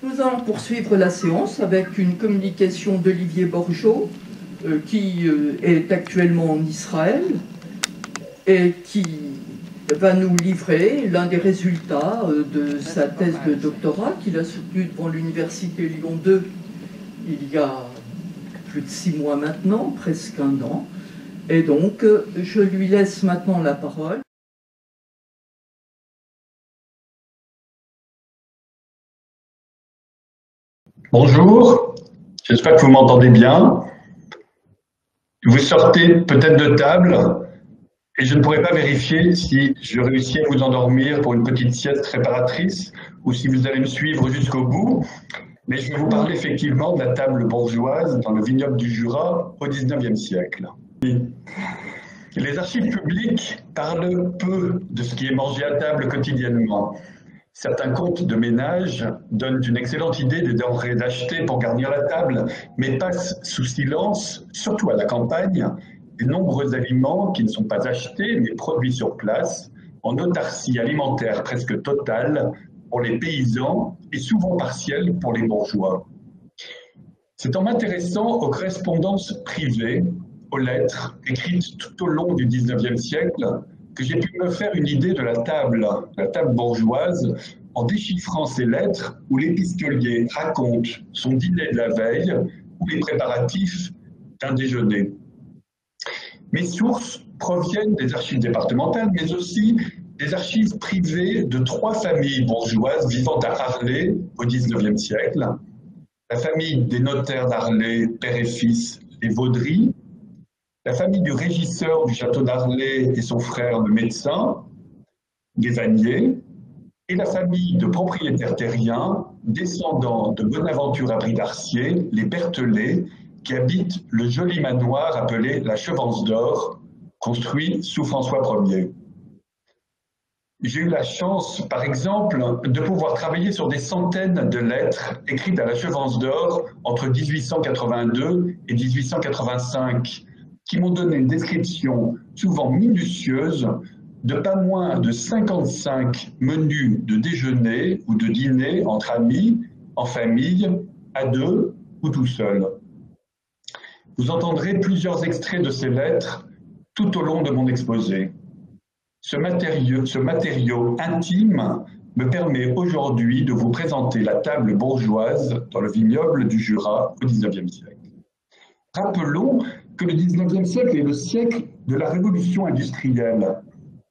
Nous allons poursuivre la séance avec une communication d'Olivier Borgeaud, qui est actuellement en Israël et qui va nous livrer l'un des résultats de sa thèse de doctorat qu'il a soutenue devant l'Université Lyon 2 il y a plus de 6 mois maintenant, presque un an. Et donc, je lui laisse maintenant la parole. Bonjour, j'espère que vous m'entendez bien. Vous sortez peut-être de table et je ne pourrais pas vérifier si je réussis à vous endormir pour une petite sieste réparatrice ou si vous allez me suivre jusqu'au bout. Mais je vais vous parler effectivement de la table bourgeoise dans le vignoble du Jura au XIXe siècle. Les archives publiques parlent peu de ce qui est mangé à table quotidiennement. Certains comptes de ménage donnent une excellente idée des denrées d'achetées pour garnir la table, mais passent sous silence, surtout à la campagne, les nombreux aliments qui ne sont pas achetés mais produits sur place, en autarcie alimentaire presque totale pour les paysans et souvent partielle pour les bourgeois. C'est en m'intéressant aux correspondances privées, aux lettres écrites tout au long du XIXe siècle, que j'ai pu me faire une idée de la table bourgeoise, en déchiffrant ces lettres où l'épistolier raconte son dîner de la veille ou les préparatifs d'un déjeuner. Mes sources proviennent des archives départementales, mais aussi des archives privées de 3 familles bourgeoises vivant à Arlay au XIXe siècle. La famille des notaires d'Arlay, père et fils, les Vaudry, la famille du régisseur du château d'Arlay et son frère le médecin, les Vanier, et la famille de propriétaires terriens, descendants de Bonaventure Abri d'Arcier, les Berthelet, qui habitent le joli manoir appelé la Chevance d'Or, construit sous François Ier. J'ai eu la chance, par exemple, de pouvoir travailler sur des centaines de lettres écrites à la Chevance d'Or entre 1882 et 1885, qui m'ont donné une description souvent minutieuse de pas moins de 55 menus de déjeuner ou de dîner entre amis, en famille, à deux ou tout seul. Vous entendrez plusieurs extraits de ces lettres tout au long de mon exposé. Ce matériau intime me permet aujourd'hui de vous présenter la table bourgeoise dans le vignoble du Jura au XIXe siècle. Rappelons que le XIXe siècle est le siècle de la révolution industrielle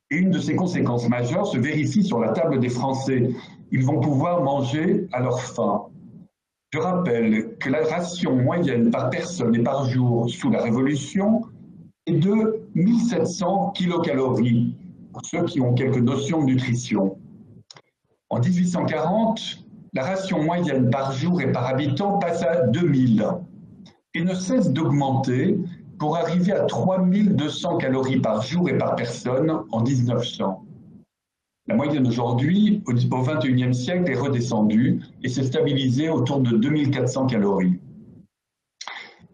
et une de ses conséquences majeures se vérifie sur la table des Français. Ils vont pouvoir manger à leur faim. Je rappelle que la ration moyenne par personne et par jour sous la Révolution est de 1700 kilocalories, pour ceux qui ont quelques notions de nutrition. En 1840, la ration moyenne par jour et par habitant passe à 2000 et ne cesse d'augmenter pour arriver à 3200 calories par jour et par personne en 1900. La moyenne aujourd'hui, au XXIe siècle, est redescendue et s'est stabilisée autour de 2400 calories.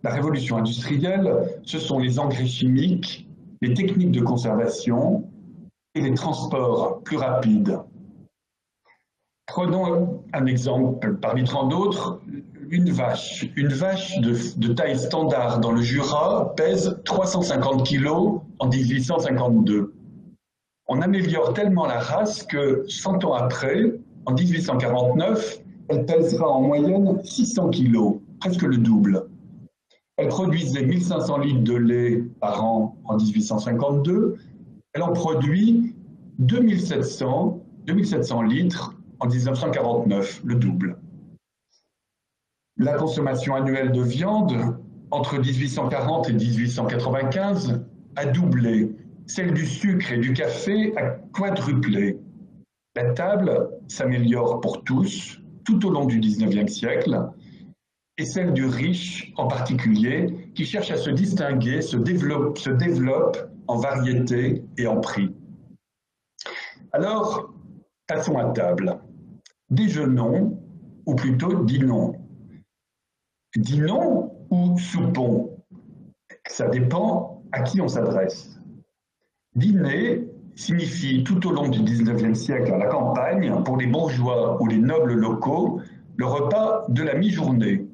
La révolution industrielle, ce sont les engrais chimiques, les techniques de conservation et les transports plus rapides. Prenons un exemple parmi tant d'autres. Une vache de taille standard dans le Jura pèse 350 kg en 1852. On améliore tellement la race que 100 ans après, en 1849, elle pèsera en moyenne 600 kg, presque le double. Elle produisait 1500 litres de lait par an en 1852. Elle en produit 2700 litres en 1949, le double. La consommation annuelle de viande entre 1840 et 1895 a doublé. Celle du sucre et du café a quadruplé. La table s'améliore pour tous, tout au long du XIXe siècle, et celle du riche en particulier, qui cherche à se distinguer, se développe en variété et en prix. Alors, passons à table. Déjeunons, ou plutôt dînons. Dînons ou soupons? Ça dépend à qui on s'adresse. Dîner signifie tout au long du XIXe siècle à la campagne, pour les bourgeois ou les nobles locaux, le repas de la mi-journée.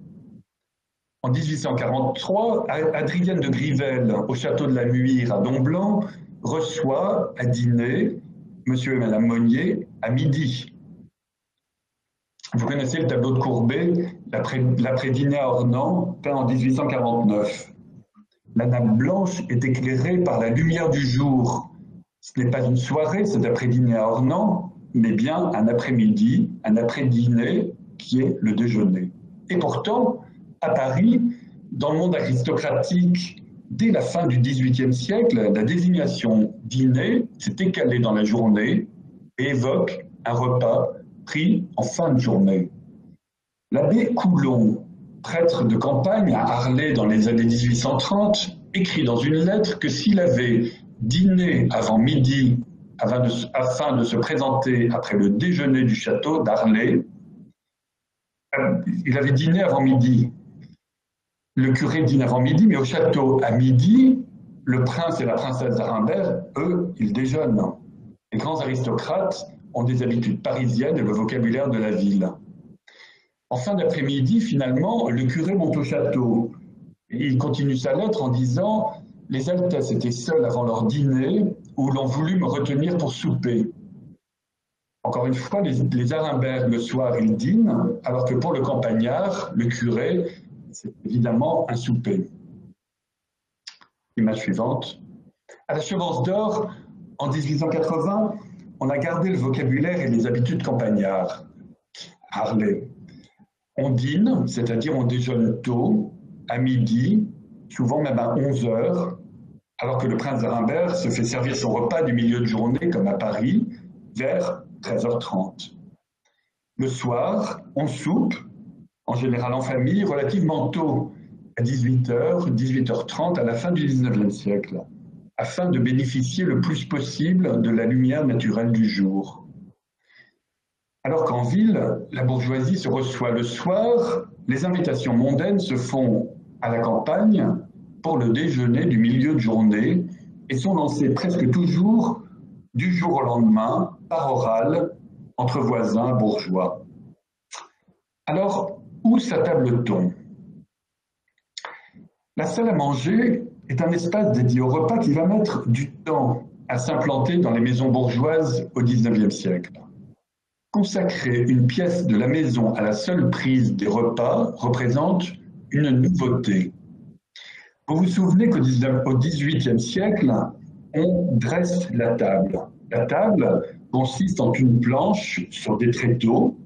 En 1843, Adrienne de Grivel, au château de la Muire à Domblanc, reçoit à dîner Monsieur et Madame Monnier à midi. Vous connaissez le tableau de Courbet, l'après-dîner à Ornans, peint en 1849. La nappe blanche est éclairée par la lumière du jour. Ce n'est pas une soirée, cet après-dîner à Ornans, mais bien un après-midi, un après-dîner qui est le déjeuner. Et pourtant, à Paris, dans le monde aristocratique, dès la fin du XVIIIe siècle, la désignation dîner s'est écalée dans la journée et évoque un repas pris en fin de journée. L'abbé Coulon, prêtre de campagne à Arlay dans les années 1830, écrit dans une lettre que s'il avait dîné avant midi afin de se présenter après le déjeuner du château d'Arlay, il avait dîné avant midi. Le curé dîne avant midi, mais au château, à midi, le prince et la princesse d'Arimbert, eux, ils déjeunent. Les grands aristocrates ont des habitudes parisiennes et le vocabulaire de la ville. En fin d'après-midi, finalement, le curé monte au château. Et il continue sa lettre en disant « Les Altesses étaient seules avant leur dîner, où l'on voulut me retenir pour souper. » Encore une fois, les Arimbert, le soir, ils dînent, alors que pour le campagnard, le curé, c'est évidemment un souper. Image suivante. À la Chevance d'Or, en 1880, on a gardé le vocabulaire et les habitudes campagnards. Harley. On dîne, c'est-à-dire on déjeune tôt, à midi, souvent même à 11 heures, alors que le prince d'Arimbert se fait servir son repas du milieu de journée, comme à Paris, vers 13h30. Le soir, on soupe, en général en famille, relativement tôt, à 18h, 18h30, à la fin du 19e siècle, afin de bénéficier le plus possible de la lumière naturelle du jour. Alors qu'en ville, la bourgeoisie se reçoit le soir, les invitations mondaines se font à la campagne pour le déjeuner du milieu de journée et sont lancées presque toujours du jour au lendemain, par oral, entre voisins bourgeois. Alors, où s'attable-t-on? La salle à manger est un espace dédié au repas qui va mettre du temps à s'implanter dans les maisons bourgeoises au XIXe siècle. Consacrer une pièce de la maison à la seule prise des repas représente une nouveauté. Vous vous souvenez qu'au XVIIIe siècle, on dresse la table. La table consiste en une planche sur des tréteaux,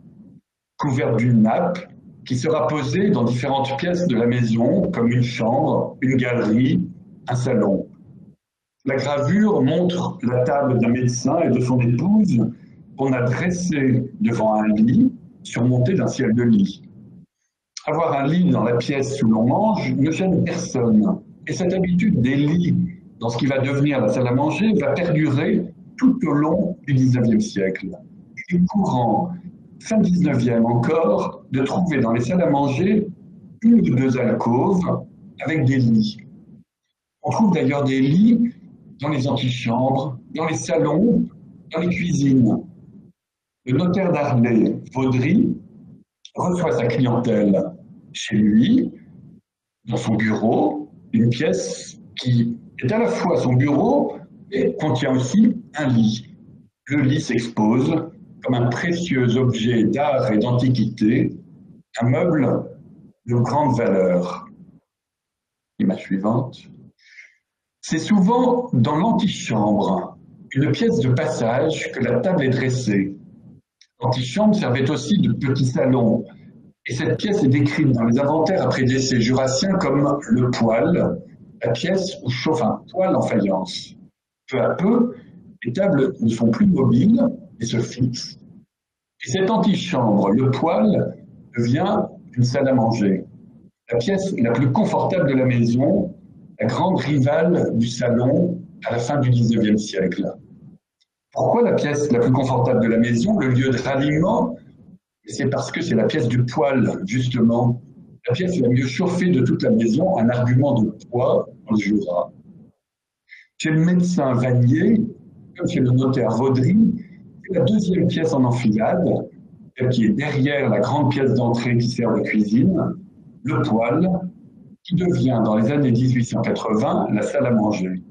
couverte d'une nappe, qui sera posée dans différentes pièces de la maison, comme une chambre, une galerie, un salon. La gravure montre la table d'un médecin et de son épouse qu'on a dressée devant un lit, surmonté d'un ciel de lit. Avoir un lit dans la pièce où l'on mange ne gêne personne. Et cette habitude des lits dans ce qui va devenir la salle à manger va perdurer tout au long du XIXe siècle. Il est courant, fin XIXe encore, de trouver dans les salles à manger une ou deux alcôves avec des lits. On trouve d'ailleurs des lits dans les antichambres, dans les salons, dans les cuisines. Le notaire d'Arlay, Vaudry, reçoit sa clientèle chez lui, dans son bureau, une pièce qui est à la fois son bureau et contient aussi un lit. Le lit s'expose comme un précieux objet d'art et d'antiquité, un meuble de grande valeur. Image suivante. C'est souvent dans l'antichambre, une pièce de passage, que la table est dressée. L'antichambre servait aussi de petit salon, et cette pièce est décrite dans les inventaires après décès jurassiens comme le poêle, la pièce où chauffe un poêle en faïence. Peu à peu, les tables ne sont plus mobiles et se fixent. Et cette antichambre, le poêle, devient une salle à manger. La pièce la plus confortable de la maison, la grande rivale du salon à la fin du XIXe siècle. Pourquoi la pièce la plus confortable de la maison, le lieu de ralliement? C'est parce que c'est la pièce du poêle, justement. La pièce la mieux chauffée de toute la maison, un argument de poids, on le jouera. Chez le médecin Vanier, comme chez le notaire Vaudry, c'est la deuxième pièce en enfilade, celle qui est derrière la grande pièce d'entrée qui sert de cuisine, le poêle, qui devient dans les années 1880 la salle à manger.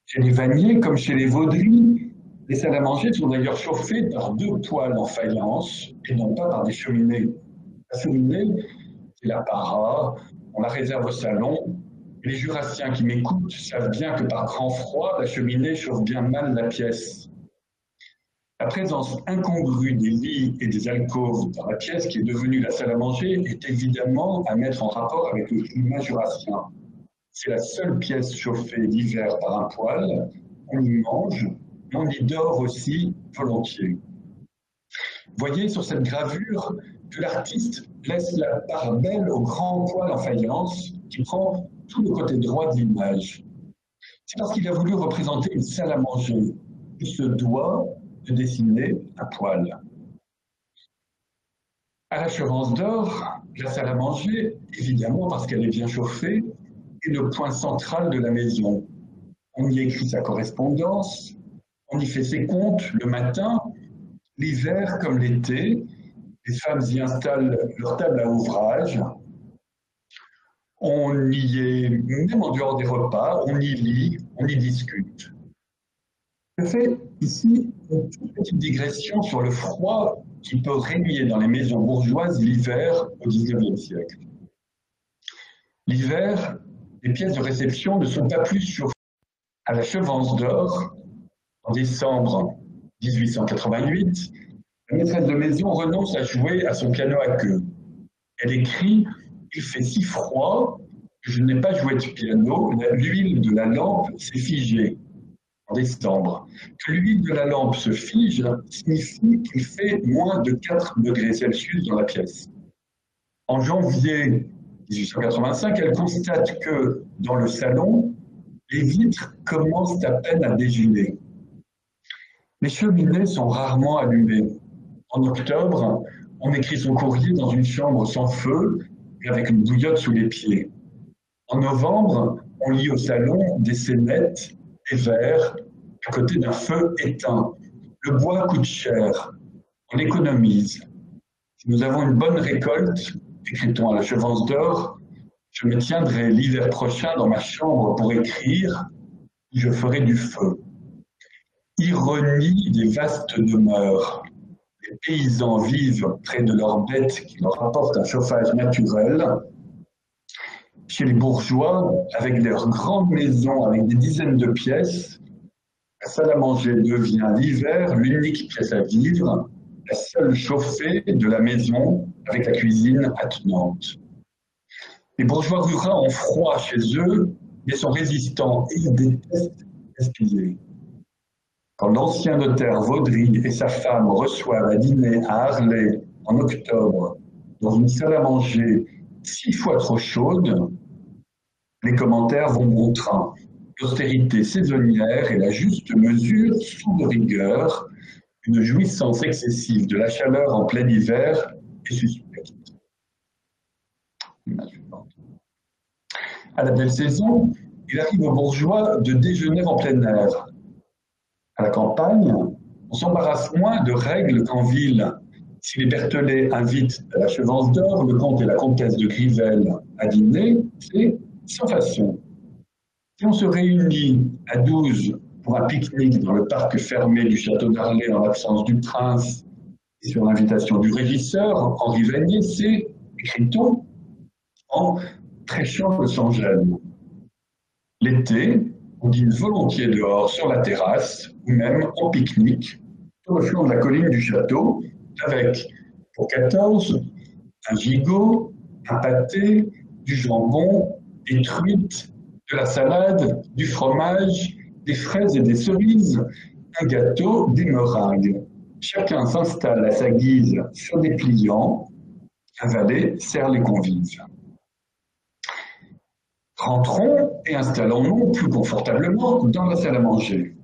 Chez les Vanier, comme chez les Vaudry, les salles à manger sont d'ailleurs chauffées par 2 poêles en faïence et non pas par des cheminées. La cheminée, c'est l'apparat, on la réserve au salon. Et les Jurassiens qui m'écoutent savent bien que par grand froid, la cheminée chauffe bien mal la pièce. La présence incongrue des lits et des alcôves dans la pièce qui est devenue la salle à manger est évidemment à mettre en rapport avec le climat jurassien. C'est la seule pièce chauffée l'hiver par un poêle, on y mange, mais on y dort aussi volontiers. Voyez sur cette gravure que l'artiste laisse la part belle au grand poêle en faïence qui prend tout le côté droit de l'image. C'est parce qu'il a voulu représenter une salle à manger. Il se doit de dessiner un poêle. À la Chevance d'Or, la salle à manger, évidemment parce qu'elle est bien chauffée, est le point central de la maison. On y écrit sa correspondance, on y fait ses comptes le matin, l'hiver comme l'été, les femmes y installent leur table à ouvrage. On y est, même en dehors des repas, on y lit, on y discute. Je fais ici une toute petite digression sur le froid qui peut régner dans les maisons bourgeoises l'hiver au XIXe siècle. L'hiver, les pièces de réception ne sont pas plus chauffées. À la Chevance d'Or, en décembre 1888, la maîtresse de maison renonce à jouer à son piano à queue. Elle écrit « Il fait si froid que je n'ai pas joué de piano, l'huile de la lampe s'est figée. » En décembre. Que l'huile de la lampe se fige signifie qu'il fait moins de 4 degrés Celsius dans la pièce. En janvier 1885, elle constate que dans le salon, les vitres commencent à peine à dégeler. Les cheminées sont rarement allumées. En octobre, on écrit son courrier dans une chambre sans feu et avec une bouillotte sous les pieds. En novembre, on lit au salon des scénettes, des verres, à côté d'un feu éteint. Le bois coûte cher, on économise. Si nous avons une bonne récolte, écrit-on à la Chevance d'Or, je me tiendrai l'hiver prochain dans ma chambre pour écrire, et je ferai du feu. Ironie des vastes demeures. Les paysans vivent près de leurs bêtes qui leur apportent un chauffage naturel. Chez les bourgeois, avec leurs grandes maisons avec des dizaines de pièces, la salle à manger devient l'hiver l'unique pièce à vivre, la seule chauffée de la maison avec la cuisine attenante. Les bourgeois ruraux ont froid chez eux, mais sont résistants et ils détestent gaspiller. Quand l'ancien notaire Vaudry et sa femme reçoivent à dîner à Arlay en octobre dans une salle à manger 6 fois trop chaude, les commentaires vont bon train. L'austérité saisonnière et la juste mesure sont de rigueur. Une jouissance excessive de la chaleur en plein hiver est suspecte. À la belle saison, il arrive aux bourgeois de déjeuner en plein air. À la campagne, on s'embarrasse moins de règles qu'en ville. Si les Berthelets invitent à la Chevance d'Or le comte et la comtesse de Grivelle à dîner, c'est sans façon. Si on se réunit à 12 pour un pique-nique dans le parc fermé du château d'Arlay en l'absence du prince et sur l'invitation du régisseur, Henri Vanier, c'est, écrit-on, en prêchant le sans-gêne. L'été, on dîne volontiers dehors sur la terrasse ou même en pique-nique sur le flanc de la colline du château avec, pour 14, un gigot, un pâté, du jambon, des truites, de la salade, du fromage, des fraises et des cerises, un gâteau, des meringues. Chacun s'installe à sa guise sur des pliants. Un valet sert les convives. Rentrons et installons-nous plus confortablement dans la salle à manger.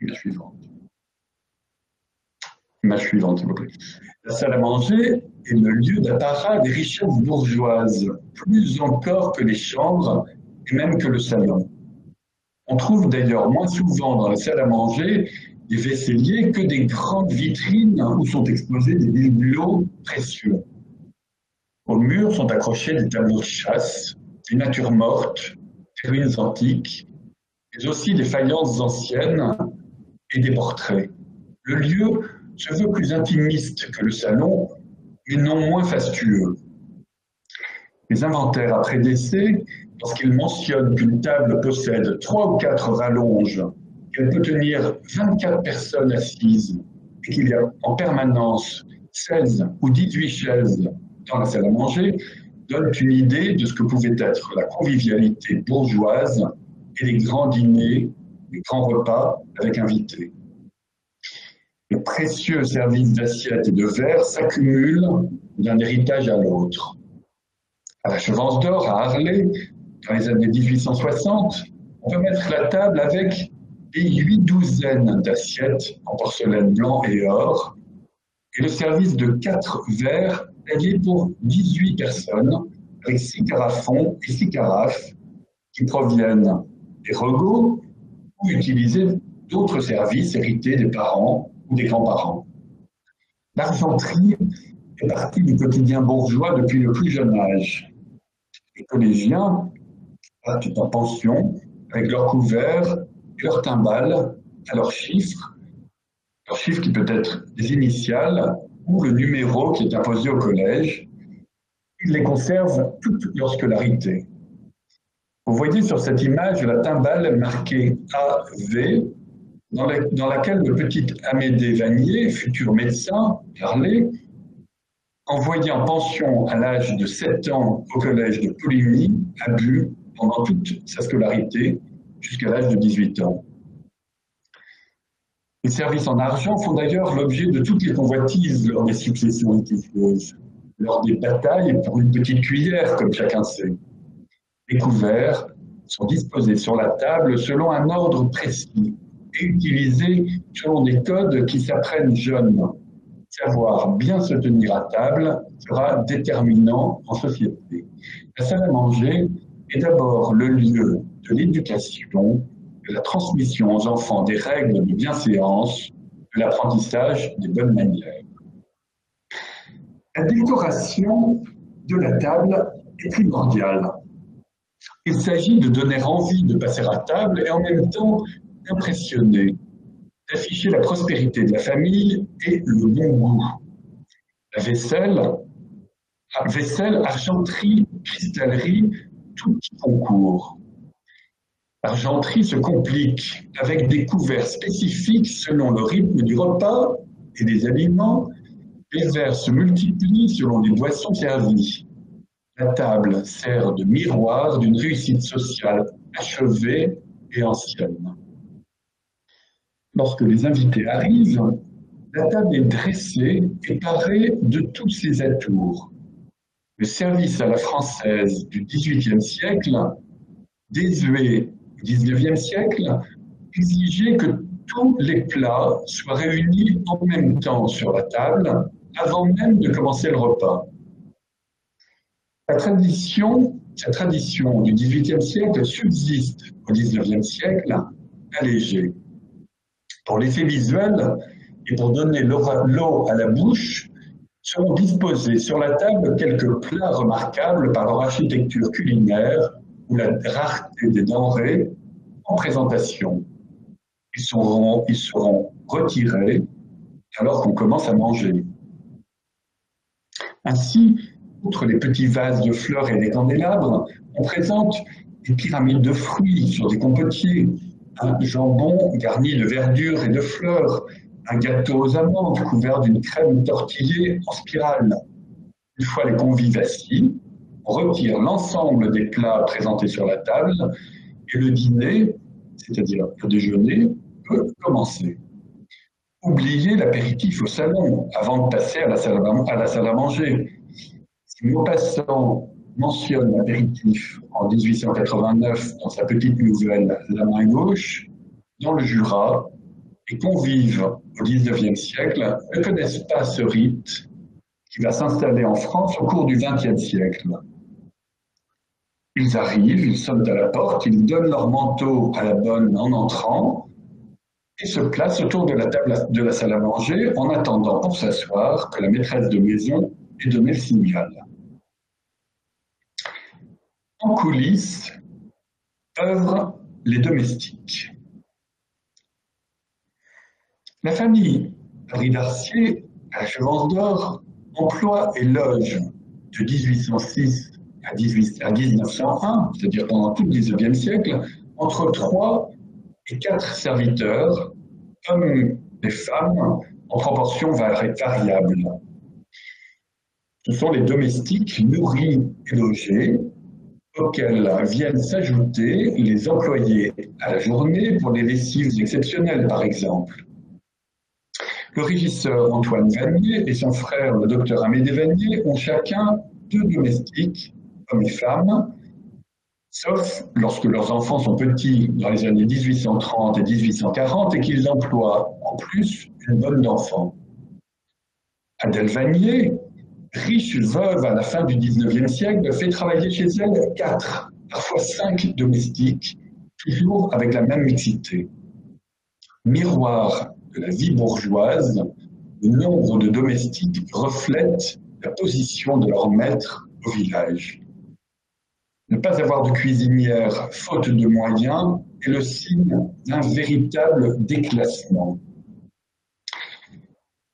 Image suivante. Image suivante, s'il vous plaît. La salle à manger est le lieu d'apparat des richesses bourgeoises, plus encore que les chambres et même que le salon. On trouve d'ailleurs moins souvent dans la salle à manger des vaisseliers que des grandes vitrines où sont exposés des bibelots précieux. Au mur sont accrochés des tableaux de chasse, des natures mortes, des ruines antiques, mais aussi des faïences anciennes et des portraits. Le lieu se veut plus intimiste que le salon, mais non moins fastueux. Les inventaires après décès, lorsqu'ils mentionnent qu'une table possède 3 ou 4 rallonges, qu'elle peut tenir 24 personnes assises et qu'il y a en permanence 16 ou 18 chaises dans la salle à manger, donnent une idée de ce que pouvait être la convivialité bourgeoise et les grands dîners, les grands repas avec invités. Les précieux services d'assiettes et de verres s'accumulent d'un héritage à l'autre. À la Chevance d'Or, à Harley, dans les années 1860, on peut mettre la table avec des 8 douzaines d'assiettes en porcelaine blanc et or, et le service de 4 verres taillés pour 18 personnes, avec 6 carafons et 6 carafes qui proviennent des regaux ou utiliser d'autres services hérités des parents ou des grands-parents. L'argenterie est partie du quotidien bourgeois depuis le plus jeune âge. Les collégiens partent en pension avec leurs couverts et leurs timbales à leur chiffre qui peut être des initiales ou le numéro qui est imposé au collège. Ils les conservent toute leur scolarité. Vous voyez sur cette image la timbale marquée AV, dans laquelle le petit Amédée Vanier, futur médecin, parlait, envoyé en pension à l'âge de 7 ans au collège de Poligny, a bu pendant toute sa scolarité jusqu'à l'âge de 18 ans. Les services en argent font d'ailleurs l'objet de toutes les convoitises lors des successions litigieuses, lors des batailles pour une petite cuillère, comme chacun sait. Les couverts sont disposés sur la table selon un ordre précis et utilisés selon des codes qui s'apprennent jeunes. Savoir bien se tenir à table sera déterminant en société. La salle à manger est d'abord le lieu de l'éducation, de la transmission aux enfants des règles de bienséance, de l'apprentissage des bonnes manières. La décoration de la table est primordiale. Il s'agit de donner envie de passer à table et en même temps d'impressionner, d'afficher la prospérité de la famille et le bon goût. La vaisselle, argenterie, cristallerie, tout y concourt. L'argenterie se complique avec des couverts spécifiques selon le rythme du repas et des aliments. Les verres se multiplient selon les boissons servies. La table sert de miroir d'une réussite sociale achevée et ancienne. Lorsque les invités arrivent, la table est dressée et parée de tous ses atours. Le service à la française du XVIIIe siècle, désuet au XIXe siècle, exigeait que tous les plats soient réunis en même temps sur la table avant même de commencer le repas. Sa tradition du XVIIIe siècle subsiste au XIXe siècle, allégée. Pour l'effet visuel et pour donner l'eau à la bouche, seront disposés sur la table quelques plats remarquables par leur architecture culinaire ou la rareté des denrées en présentation. Ils seront retirés alors qu'on commence à manger. Ainsi, outre les petits vases de fleurs et des candélabres, on présente des pyramides de fruits sur des compotiers, un jambon garni de verdure et de fleurs, un gâteau aux amandes couvert d'une crème tortillée en spirale. Une fois les convives assis, on retire l'ensemble des plats présentés sur la table et le dîner, c'est-à-dire le déjeuner, peut commencer. Oubliez l'apéritif au salon avant de passer à la salle à manger. Si Maupassant mentionne l'apéritif en 1889 dans sa petite nouvelle La main gauche, dans le Jura, les convives au XIXe siècle ne connaissent pas ce rite qui va s'installer en France au cours du XXe siècle. Ils arrivent, ils sonnent à la porte, ils donnent leur manteau à la bonne en entrant, et se place autour de la table de la salle à manger en attendant pour s'asseoir que la maîtresse de maison ait donné le signal. En coulisses, œuvrent les domestiques. La famille Paris-Darcier, à la Chevance d'Or, emploie et loge de 1806 à 1901, c'est-à-dire pendant tout le XIXe siècle, entre 3 et 4 serviteurs, hommes et femmes, en proportion variable. Ce sont les domestiques nourris et logés, auxquels viennent s'ajouter les employés à la journée pour des lessives exceptionnelles, par exemple. Le régisseur Antoine Vanier et son frère, le docteur Amédée Vanier, ont chacun 2 domestiques, hommes et femmes, sauf lorsque leurs enfants sont petits dans les années 1830 et 1840 et qu'ils emploient en plus une bonne d'enfants. Adèle Vanier, riche veuve à la fin du XIXe siècle, fait travailler chez elle 4, parfois 5 domestiques, toujours avec la même mixité. Miroir de la vie bourgeoise, le nombre de domestiques reflète la position de leur maître au village. Ne pas avoir de cuisinière faute de moyens est le signe d'un véritable déclassement.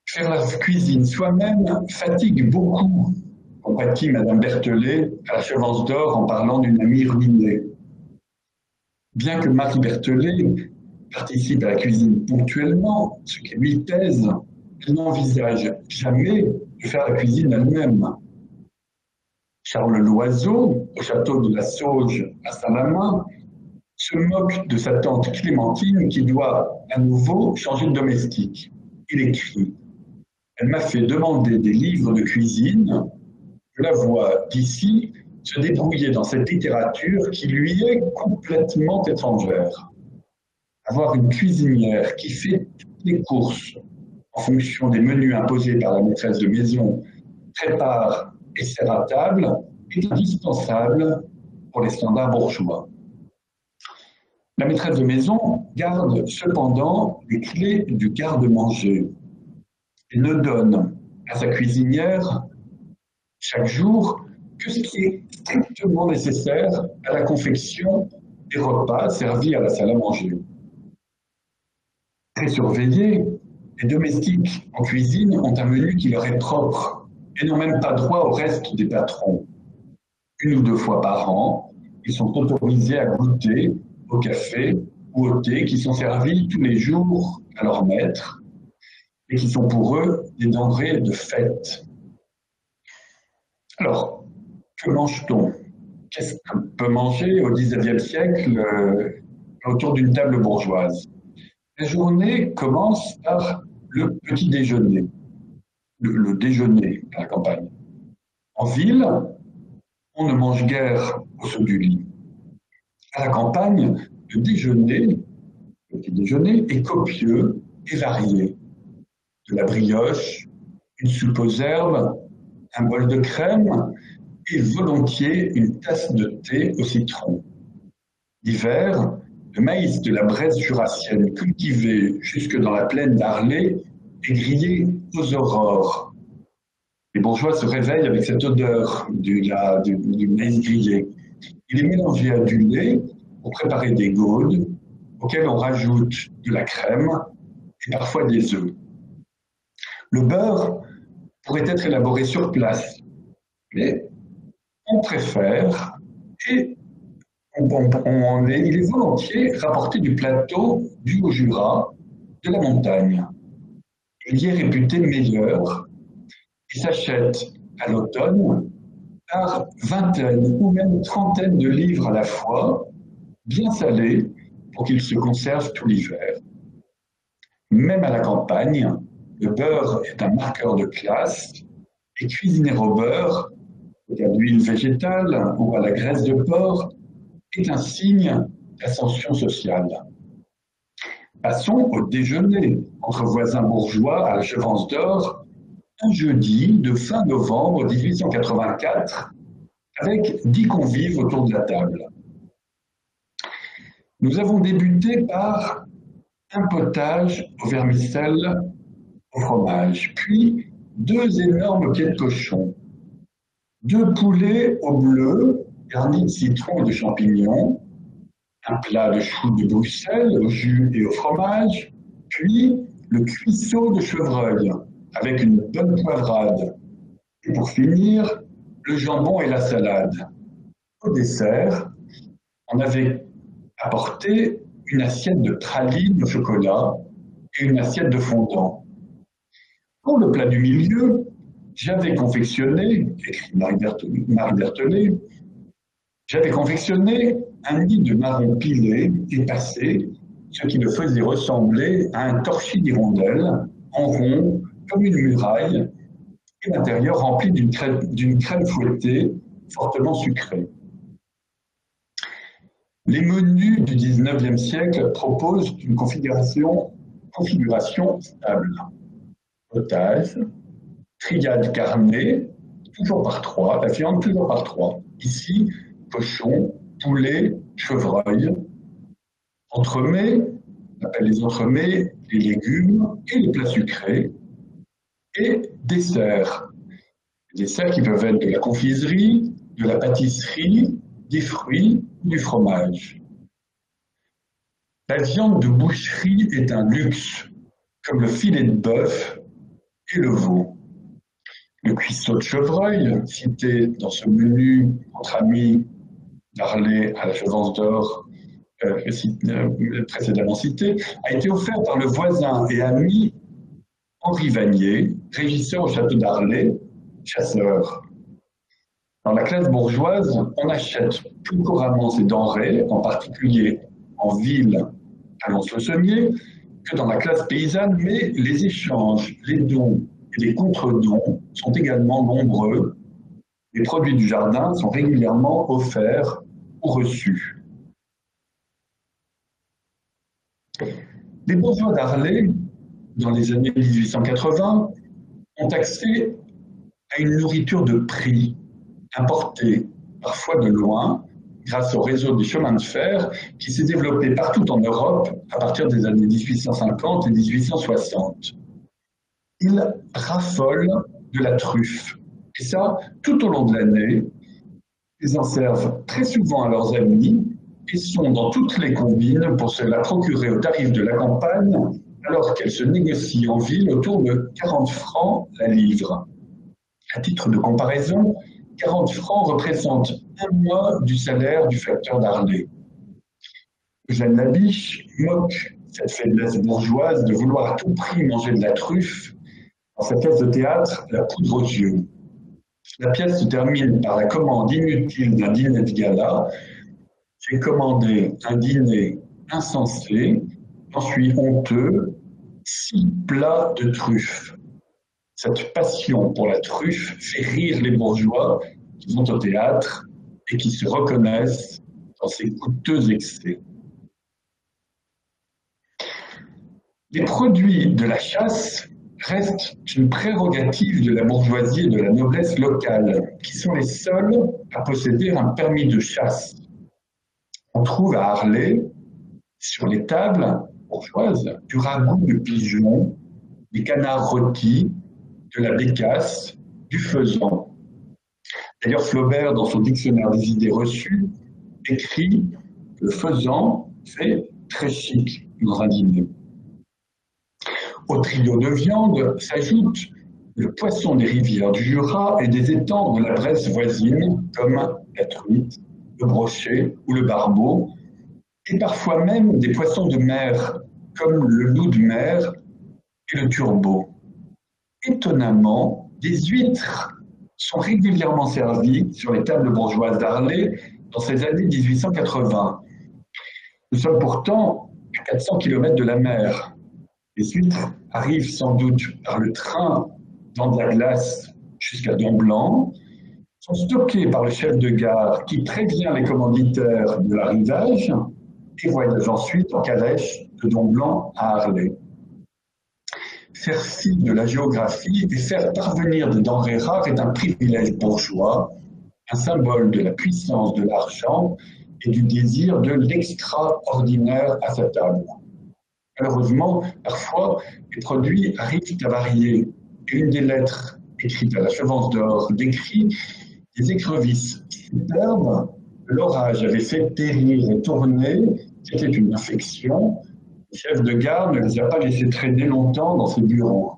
Faire la cuisine soi-même fatigue beaucoup, compatit Madame Berthelet à la Chevance d'Or en parlant d'une amie ruinée. Bien que Marie Berthelet participe à la cuisine ponctuellement, ce qui lui pèse, elle n'envisage jamais de faire la cuisine elle-même. Charles Loiseau, au château de la Sauge à Saint-Mamin, se moque de sa tante Clémentine qui doit à nouveau changer de domestique. Il écrit: « Elle m'a fait demander des livres de cuisine. Je la vois d'ici se débrouiller dans cette littérature qui lui est complètement étrangère. Avoir une cuisinière qui fait toutes les courses en fonction des menus imposés par la maîtresse de maison, prépare et sert à table est indispensable pour les standards bourgeois. » La maîtresse de maison garde cependant les clés du garde-manger et ne donne à sa cuisinière chaque jour que ce qui est strictement nécessaire à la confection des repas servis à la salle à manger. Très surveillés, les domestiques en cuisine ont un menu qui leur est propre et n'ont même pas droit au reste des patrons. 1 ou 2 fois par an, ils sont autorisés à goûter au café ou au thé qui sont servis tous les jours à leur maître et qui sont pour eux des denrées de fête. Alors, que mange-t-on? Qu'est-ce qu'on peut manger au XIXe siècle autour d'une table bourgeoise? La journée commence par le petit déjeuner, le déjeuner à la campagne. En ville, on ne mange guère au saut du lit. À la campagne, le petit déjeuner est copieux et varié. De la brioche, une soupe aux herbes, un bol de crème et volontiers une tasse de thé au citron. L'hiver, le maïs de la Bresse jurassienne cultivé jusque dans la plaine d'Arlay est grillé aux aurores. Les bourgeois se réveillent avec cette odeur du maïs grillé. Il est mélangé à du lait pour préparer des gaudes auxquelles on rajoute de la crème et parfois des œufs. Le beurre pourrait être élaboré sur place, mais on préfère et il est volontiers rapporté du plateau du Haut-Jura, de la montagne. Il y est réputé meilleur et s'achète à l'automne par vingtaine ou même trentaine de livres à la fois, bien salés pour qu'il se conserve tout l'hiver. Même à la campagne, le beurre est un marqueur de classe et cuisiner au beurre, à l'huile végétale ou à la graisse de porc, est un signe d'ascension sociale. Passons au déjeuner entre voisins bourgeois à la Chevance d'Or, un jeudi de fin novembre 1884, avec 10 convives autour de la table. Nous avons débuté par un potage au vermicelle au fromage, puis 2 énormes pieds de cochon, 2 poulets au bleu garnis de citron et de champignons, un plat de choux de Bruxelles au jus et au fromage, puis le cuisseau de chevreuil avec une bonne poivrade. Et pour finir, le jambon et la salade. Au dessert, on avait apporté une assiette de pralines au chocolat et une assiette de fondant. Pour le plat du milieu, j'avais confectionné, écrit Marie Berthollet, j'avais confectionné un nid de marron pilé et passé, ce qui le faisait ressembler à un torchis d'hirondelle, en rond, comme une muraille, et l'intérieur rempli d'une crème fouettée fortement sucrée. Les menus du XIXe siècle proposent une configuration stable. Potage, triade carnée, toujours par 3, la viande toujours par 3. Ici, cochon, poulet, chevreuil, entremets, on appelle les entremets, les légumes et les plats sucrés, et desserts. Des desserts qui peuvent être de la confiserie, de la pâtisserie, des fruits, du fromage. La viande de boucherie est un luxe, comme le filet de bœuf et le veau. Le cuisseau de chevreuil, cité dans ce menu entre amis d'Arlay à la Chevance d'Or, précédemment cité, a été offert par le voisin et ami Henri Vanier, régisseur au château d'Arlay, chasseur. Dans la classe bourgeoise, on achète plus couramment ces denrées, en particulier en ville à Lons-le-Saunier, que dans la classe paysanne, mais les échanges, les dons et les contre-dons sont également nombreux. Les produits du jardin sont régulièrement offerts ou reçus. Les bourgeois d'Arlay, dans les années 1880, ont accès à une nourriture de prix, importée parfois de loin, grâce au réseau des chemins de fer qui s'est développé partout en Europe à partir des années 1850 et 1860. Ils raffolent de la truffe, et ça tout au long de l'année. Ils en servent très souvent à leurs amis et sont dans toutes les combines pour se la procurer au tarif de la campagne, alors qu'elle se négocie en ville autour de 40 francs la livre. À titre de comparaison, 40 francs représentent un mois du salaire du facteur d'Arlay. Eugène Labiche moque cette faiblesse bourgeoise de vouloir à tout prix manger de la truffe dans sa pièce de théâtre « La poudre aux yeux ». La pièce se termine par la commande inutile d'un dîner de gala. J'ai commandé un dîner insensé, j'en suis honteux, 6 plats de truffes. Cette passion pour la truffe fait rire les bourgeois qui vont au théâtre et qui se reconnaissent dans ces coûteux excès. Les produits de la chasse restent une prérogative de la bourgeoisie et de la noblesse locale, qui sont les seuls à posséder un permis de chasse. On trouve à Arlay, sur les tables bourgeoises, du ragoût de pigeon, des canards rôtis, de la bécasse, du faisan. D'ailleurs, Flaubert, dans son dictionnaire des idées reçues, écrit que le faisan fait très chic dans un dîner. Au trio de viande s'ajoute le poisson des rivières du Jura et des étangs de la Bresse voisine, comme la truite, le brochet ou le barbeau, et parfois même des poissons de mer, comme le loup de mer et le turbo. Étonnamment, des huîtres sont régulièrement servies sur les tables bourgeoises d'Arlay dans ces années 1880. Nous sommes pourtant à 400 km de la mer. Les huîtres arrivent sans doute par le train dans de la glace jusqu'à Don-Blanc, sont stockées par le chef de gare qui prévient les commanditaires de l'arrivage et voyagent ensuite en calèche de Don-Blanc à Arlay. Faire fi de la géographie et faire parvenir des denrées rares est un privilège bourgeois, un symbole de la puissance de l'argent et du désir de l'extraordinaire à sa table. Malheureusement, parfois, les produits arrivent à varier. Et une des lettres écrites à la chevance d'or décrit des écrevisses superbes que l'orage avait fait périr et tourner. C'était une infection. Le chef de gare ne les a pas laissés traîner longtemps dans ses bureaux.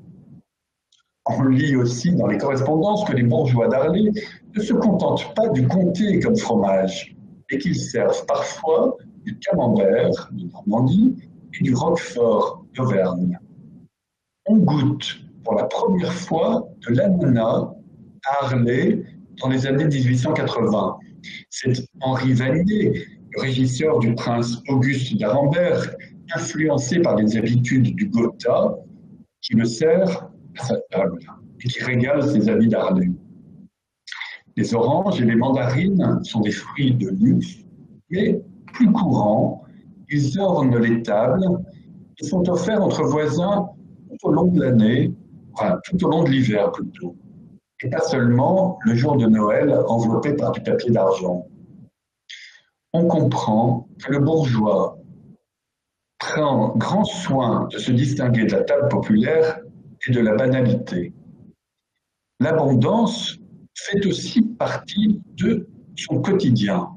On lit aussi dans les correspondances que les bourgeois d'Arlay ne se contentent pas du comté comme fromage, et qu'ils servent parfois du camembert de Normandie et du roquefort d'Auvergne. On goûte pour la première fois de l'ananas à Arlay dans les années 1880. C'est Henri Vanier, le régisseur du prince Auguste d'Arenberg, influencé par les habitudes du Gotha, qui le sert à sa table et qui régale ses amis d'Arlay. Les oranges et les mandarines sont des fruits de luxe, mais plus courants, ils ornent les tables et sont offerts entre voisins tout au long de l'année, enfin tout au long de l'hiver plutôt, et pas seulement le jour de Noël enveloppé par du papier d'argent. On comprend que le bourgeois prend grand soin de se distinguer de la table populaire et de la banalité. L'abondance fait aussi partie de son quotidien.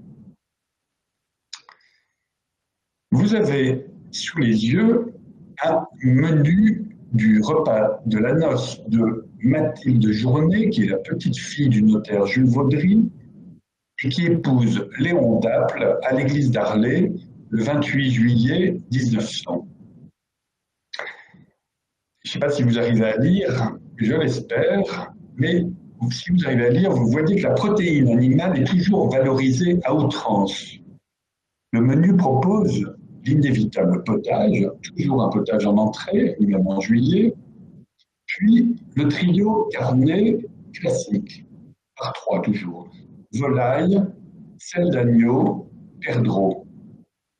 Vous avez sous les yeux un menu du repas de la noce de Mathilde Journet, qui est la petite fille du notaire Jules Vaudry, et qui épouse Léon d'Apple à l'église d'Arlay le 28 juillet 1900. Je ne sais pas si vous arrivez à lire, je l'espère, mais si vous arrivez à lire, vous voyez que la protéine animale est toujours valorisée à outrance. Le menu propose l'inévitable potage, toujours un potage en entrée, même en juillet, puis le trio carné classique, par trois toujours, volaille, sel d'agneau, perdreau.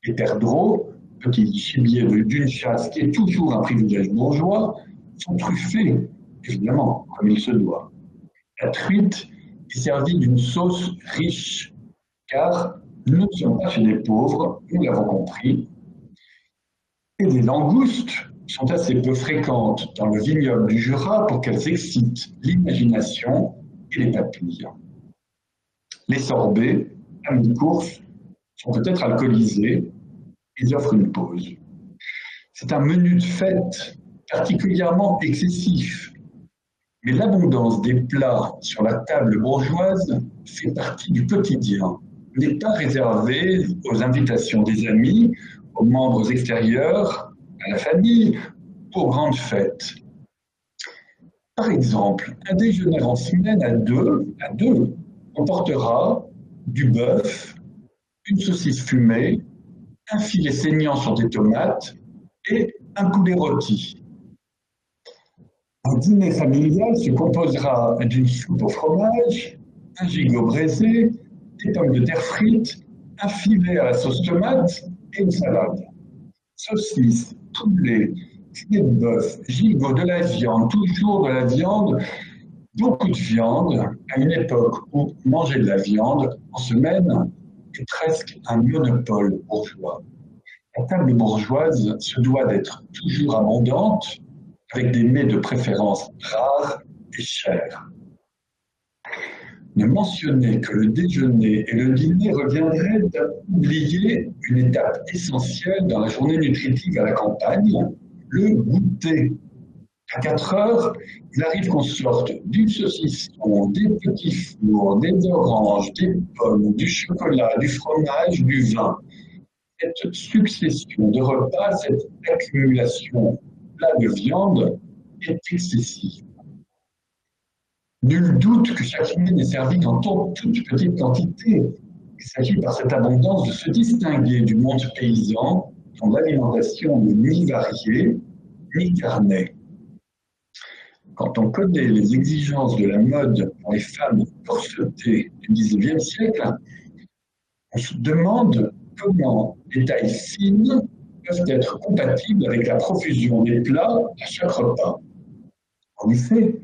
Les perdreaux, petit gibier d'une chasse qui est toujours un privilège bourgeois, sont truffés, évidemment, comme il se doit. La truite est servie d'une sauce riche, car nous ne sommes pas chez les pauvres, nous l'avons compris. Et les langoustes sont assez peu fréquentes dans le vignoble du Jura pour qu'elles excitent l'imagination et les papilles. Les sorbets, à mi-course, sont peut-être alcoolisés, ils offrent une pause. C'est un menu de fête particulièrement excessif, mais l'abondance des plats sur la table bourgeoise fait partie du quotidien, n'est pas réservée aux invitations des amis, aux membres extérieurs, à la famille, aux grandes fêtes. Par exemple, un déjeuner en semaine à deux, comportera du bœuf, une saucisse fumée, un filet saignant sur des tomates et un poulet rôti. Un dîner familial se composera d'une soupe au fromage, un gigot braisé, des pommes de terre frites, un filet à la sauce tomate et une salade. Saucisse, poulet, filet de bœuf, gigot, de la viande, toujours de la viande, beaucoup de viande, à une époque où manger de la viande en semaine est presque un monopole bourgeois. La table bourgeoise se doit d'être toujours abondante, avec des mets de préférence rares et chers. Ne mentionner que le déjeuner et le dîner reviendrait d'oublier une étape essentielle dans la journée nutritive à la campagne, le goûter. À 4 heures, il arrive qu'on sorte du saucisson, des petits fours, des oranges, des pommes, du chocolat, du fromage, du vin. Cette succession de repas, cette accumulation de plats de viande est excessive. Nul doute que chaque mets est servi dans toute petite quantité. Il s'agit par cette abondance de se distinguer du monde paysan dont l'alimentation n'est ni variée ni carnée. Quand on connaît les exigences de la mode pour les femmes corsetées du XIXe siècle, on se demande comment les tailles fines peuvent être compatibles avec la profusion des plats à chaque repas. En effet,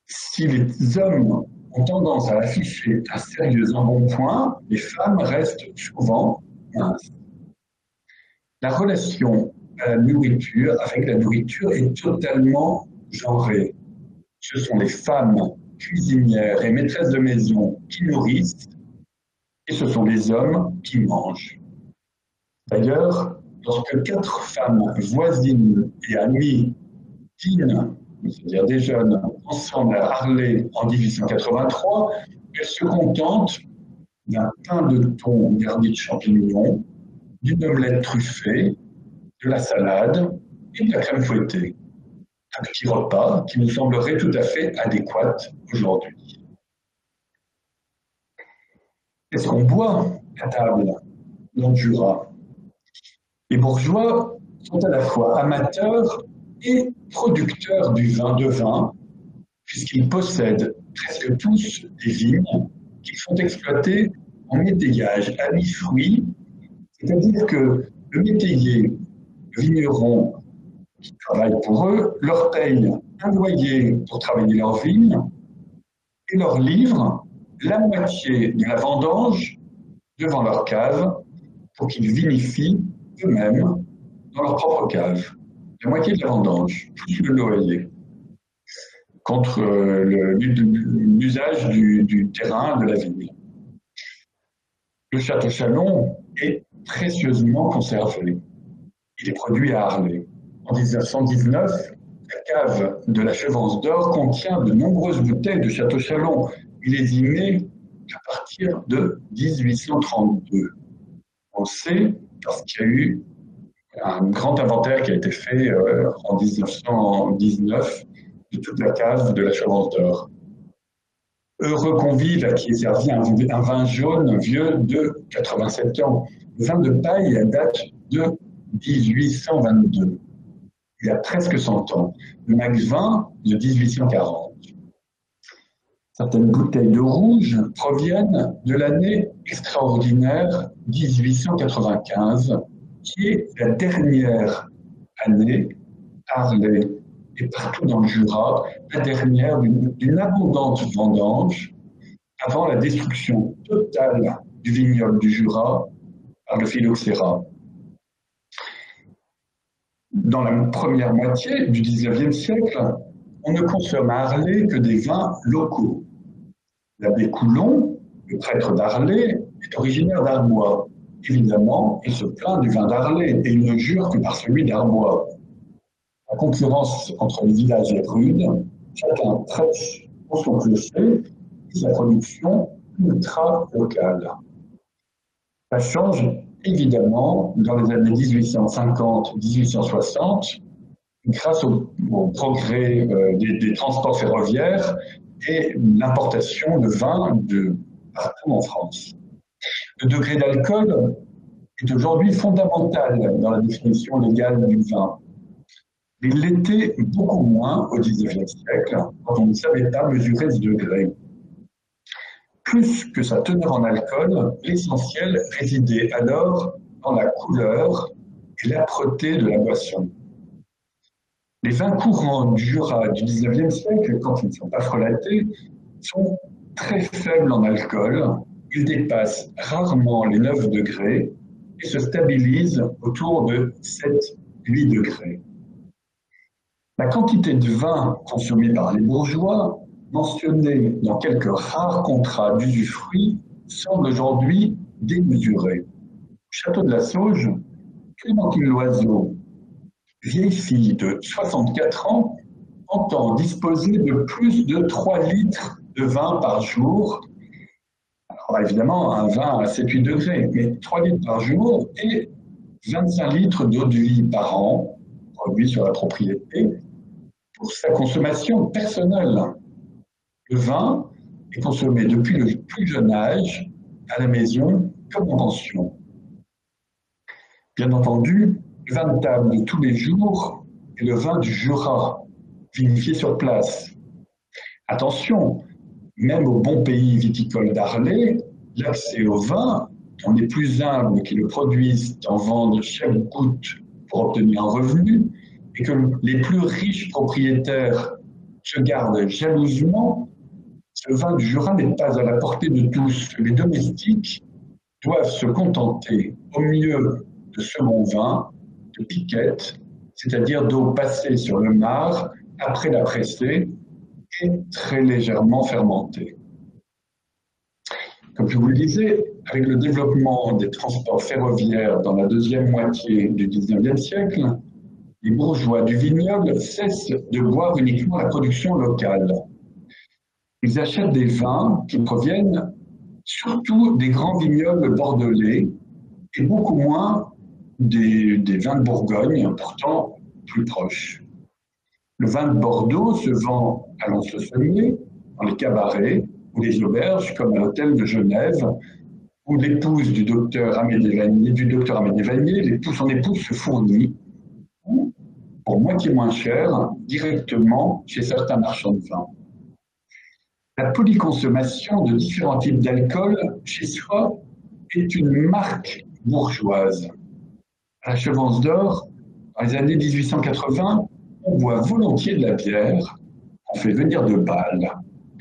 si les hommes ont tendance à afficher un sérieux embonpoint, les femmes restent souvent minces. La relation à la nourriture, avec la nourriture, est totalement genrée. Ce sont les femmes cuisinières et maîtresses de maison qui nourrissent, et ce sont les hommes qui mangent. D'ailleurs, lorsque 4 femmes voisines et amies dînent, c'est-à-dire des jeunes, ensemble à Arlay en 1883, elles se contentent d'un pain de thon garni de champignons, d'une omelette truffée, de la salade et de la crème fouettée. Un petit repas qui nous semblerait tout à fait adéquat aujourd'hui. Qu'est-ce qu'on boit à table dans le Jura? Les bourgeois sont à la fois amateurs et producteurs de vin, puisqu'ils possèdent presque tous des vignes qu'ils font exploiter en métayage à mi-fruit, c'est-à-dire que le métayer, le vigneron qui travaille pour eux, leur paye un loyer pour travailler leurs vignes et leur livre la moitié de la vendange devant leur cave pour qu'ils vinifient eux-mêmes dans leur propre cave. La moitié de la vendange, plus le loyer, contre l'usage du terrain de la vigne. Le château Chalon est précieusement conservé. Il est produit à Arlay. En 1919, la cave de la Chevance d'Or contient de nombreuses bouteilles de château Chalon, millésimées à partir de 1832. On le sait parce qu'il y a eu un grand inventaire qui a été fait en 1919 de toute la cave de la Chevance d'Or. Heureux convive à qui est servi un vin jaune vieux de 87 ans. Le vin de paille date de 1822. Il a presque 100 ans. Le Max vin de 1840. Certaines bouteilles de rouge proviennent de l'année extraordinaire 1895, qui est la dernière année à Arlay et partout dans le Jura, la dernière d'une abondante vendange avant la destruction totale du vignoble du Jura par le phylloxéra. Dans la première moitié du XIXe siècle, on ne consomme à Arlay que des vins locaux. L'abbé Coulon, le prêtre d'Arlay, est originaire d'Arbois. Évidemment, il se plaint du vin d'Arlay et il ne jure que par celui d'Arbois. La concurrence entre les villages est rude, chacun prêche pour son clocher et sa production ultra locale. Ça change évidemment dans les années 1850-1860 grâce au progrès des transports ferroviaires et l'importation de vin de partout en France. Le degré d'alcool est aujourd'hui fondamental dans la définition légale du vin. Il l'était beaucoup moins au XIXe siècle, quand on ne savait pas mesurer ce degré. Plus que sa teneur en alcool, l'essentiel résidait alors dans la couleur et l'âpreté de la boisson. Les vins courants du Jura du XIXe siècle, quand ils ne sont pas frelatés, sont très faibles en alcool. Ils dépassent rarement les 9 degrés et se stabilisent autour de 7-8 degrés. La quantité de vin consommée par les bourgeois, mentionnée dans quelques rares contrats d'usufruit, semble aujourd'hui démesurée. Au château de la Sauge, Clémentine Loiseau, vieille fille de 64 ans, entend disposer de plus de 3 litres de vin par jour. Alors évidemment, un vin à 7-8 degrés, mais 3 litres par jour et 25 litres d'eau de vie par an, produit sur la propriété, pour sa consommation personnelle. Le vin est consommé depuis le plus jeune âge, à la maison comme en pension. Bien entendu, le vin de table de tous les jours est le vin du Jura, vinifié sur place. Attention, même au bon pays viticole d'Arlay, l'accès au vin, dont les plus humbles qui le produisent en vendent chaque goutte pour obtenir un revenu, et que les plus riches propriétaires se gardent jalousement, ce vin du Jura n'est pas à la portée de tous. Les domestiques doivent se contenter au mieux de ce bon vin de piquette, c'est-à-dire d'eau passée sur le marc après la presser et très légèrement fermentée. Comme je vous le disais, avec le développement des transports ferroviaires dans la deuxième moitié du XIXe siècle, les bourgeois du vignoble cessent de boire uniquement la production locale. Ils achètent des vins qui proviennent surtout des grands vignobles bordelais et beaucoup moins des vins de Bourgogne, pourtant plus proches. Le vin de Bordeaux se vend à Lons-le-Saunier, dans les cabarets ou les auberges, comme à l'hôtel de Genève, où l'épouse du docteur Amédée Vanier, son épouse se fournit, pour moitié moins cher, directement chez certains marchands de vin. La polyconsommation de différents types d'alcool chez soi est une marque bourgeoise. À la Chevance d'Or, dans les années 1880, on boit volontiers de la bière, on fait venir de Bâle.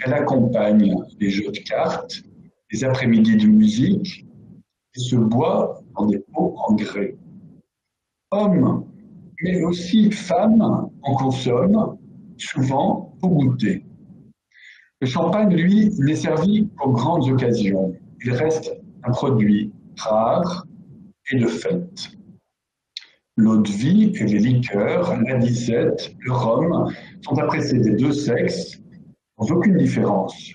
Elle accompagne les jeux de cartes, les après-midi de musique, et se boit dans des pots en grès. Hommes, mais aussi femmes, en consomment, souvent pour goûter. Le champagne, lui, n'est servi qu'aux grandes occasions. Il reste un produit rare et de fête. L'eau de vie et les liqueurs, la disette, le rhum sont appréciés des deux sexes sans aucune différence.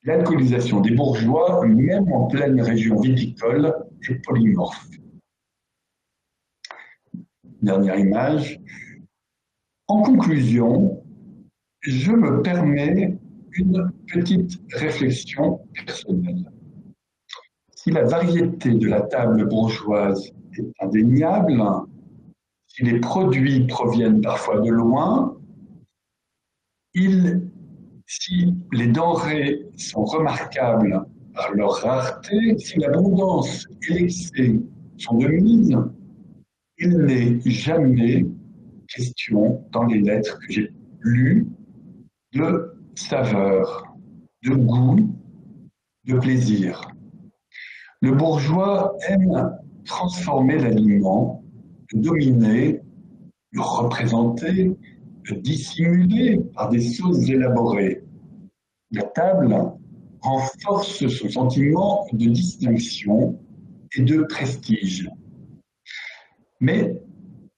L'alcoolisation des bourgeois, même en pleine région viticole, est polymorphe. Dernière image. En conclusion, je me permets une petite réflexion personnelle. Si la variété de la table bourgeoise est indéniable, si les produits proviennent parfois de loin, si les denrées sont remarquables par leur rareté, si l'abondance et l'excès sont de mise, il n'est jamais question dans les lettres que j'ai lues de saveur, de goût, de plaisir. Le bourgeois aime transformer l'aliment, le dominer, le représenter, le dissimuler par des sauces élaborées. La table renforce son sentiment de distinction et de prestige. Mais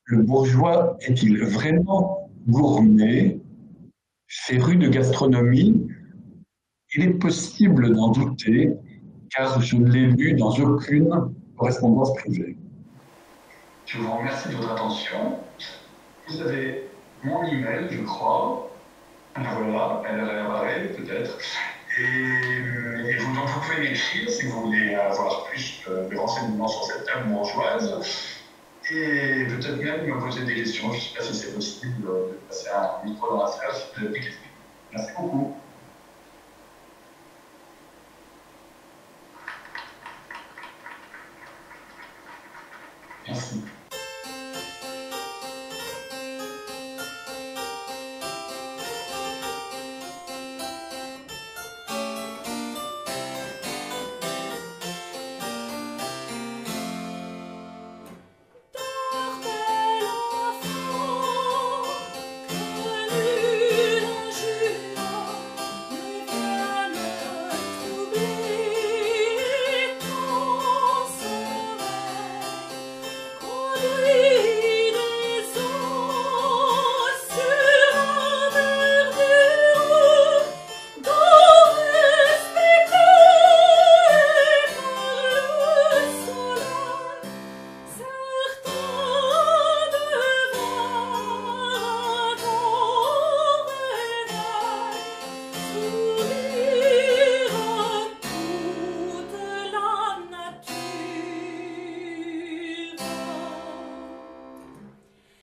le bourgeois est-il vraiment gourmet, féru de gastronomie? Il est possible d'en douter, car je ne l'ai lu dans aucune correspondance privée. Je vous remercie de votre attention. Vous avez mon email, je crois. Voilà, elle réapparaît peut-être. Et vous pouvez m'écrire si vous voulez avoir plus de renseignements sur cette table bourgeoise. Et peut-être même me poser des questions. Je ne sais pas si c'est possible de passer un micro dans la salle si vous avez des questions. Merci beaucoup.